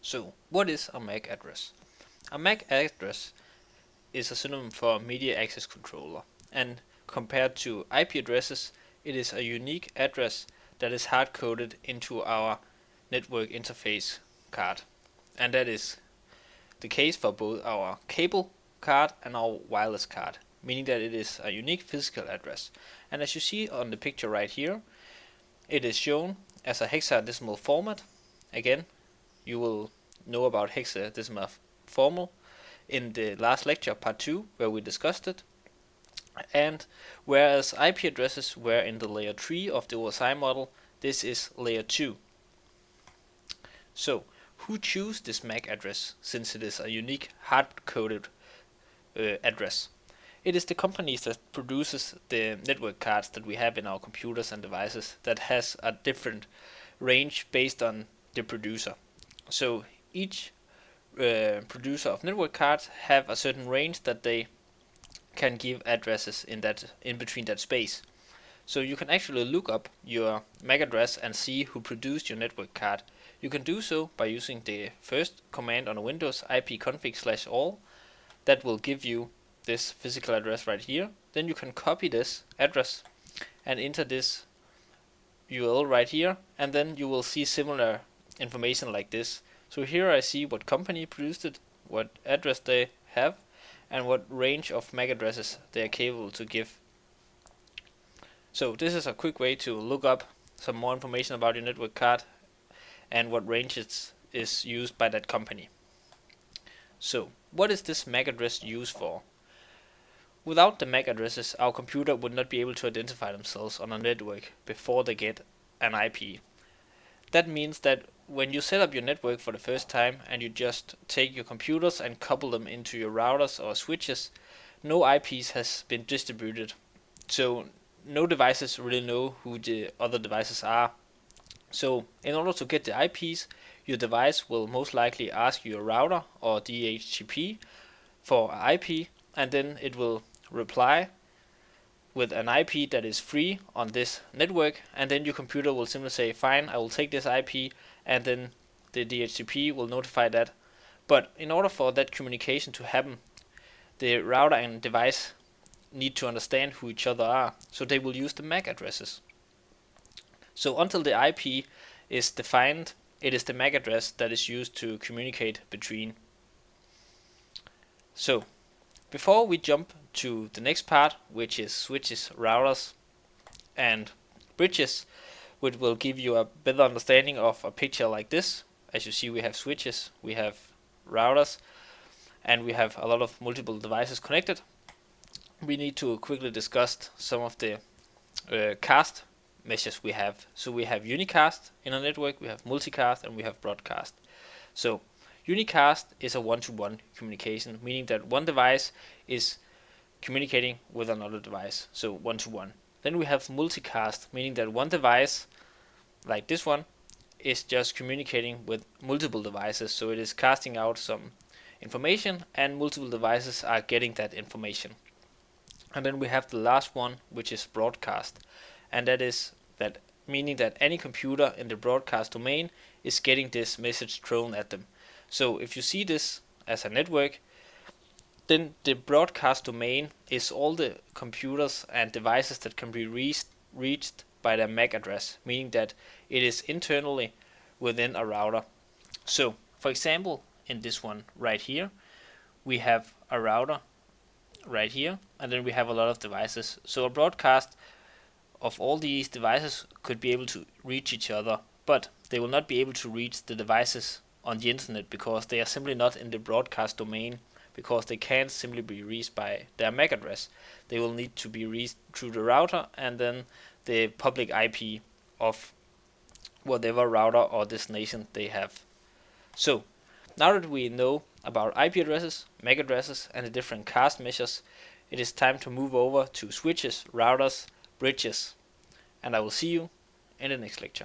So, what is a MAC address? A MAC address is a synonym for Media Access Controller, and compared to IP addresses, it is a unique address that is hard-coded into our network interface card. And that is the case for both our cable card and our wireless card, meaning that it is a unique physical address. And as you see on the picture right here, it is shown as a hexadecimal format. Again, you will know about hexadecimal formal in the last lecture, part 2, where we discussed it. And whereas IP addresses were in the layer 3 of the OSI model, this is layer 2. So, who choose this MAC address, since it is a unique hard-coded address? It is the companies that produces the network cards that we have in our computers and devices that has a different range based on the producer. So each producer of network cards have a certain range that they can give addresses in between that space. So you can actually look up your MAC address and see who produced your network card. You can do so by using the first command on a Windows, ipconfig/all. That will give you this physical address right here. Then you can copy this address and enter this URL right here, and then you will see similar information like this. So here I see what company produced it, what address they have, and what range of MAC addresses they are capable to give. So this is a quick way to look up some more information about your network card and what range is used by that company. So what is this MAC address used for? Without the MAC addresses, our computer would not be able to identify themselves on a network before they get an IP. That means that when you set up your network for the first time and you just take your computers and couple them into your routers or switches, no IPs has been distributed. So no devices really know who the other devices are. So in order to get the IPs, your device will most likely ask your router or DHCP for IP, and then it will reply with an IP that is free on this network, and then your computer will simply say, fine, I will take this IP, and then the DHCP will notify that. But in order for that communication to happen, the router and device need to understand who each other are, so they will use the MAC addresses. So until the IP is defined, it is the MAC address that is used to communicate between. So before we jump to the next part, which is switches, routers, and bridges, which will give you a better understanding of a picture like this. As you see, we have switches, we have routers, and we have a lot of multiple devices connected. We need to quickly discuss some of the cast meshes we have. So we have unicast in a network, we have multicast, and we have broadcast. So unicast is a one-to-one communication, meaning that one device is communicating with another device, so one-to-one. Then we have multicast, meaning that one device, like this one, is just communicating with multiple devices, so it is casting out some information and multiple devices are getting that information. And then we have the last one, which is broadcast, and that is that meaning that any computer in the broadcast domain is getting this message thrown at them. So if you see this as a network, then the broadcast domain is all the computers and devices that can be reached by their MAC address, meaning that it is internally within a router. So, for example, in this one right here, we have a router right here, and then we have a lot of devices. So a broadcast of all these devices could be able to reach each other, but they will not be able to reach the devices on the internet because they are simply not in the broadcast domain, because they can't simply be reached by their MAC address. They will need to be reached through the router and then the public IP of whatever router or destination they have. So now that we know about IP addresses, MAC addresses, and the different cast measures, it is time to move over to switches, routers, bridges, and I will see you in the next lecture.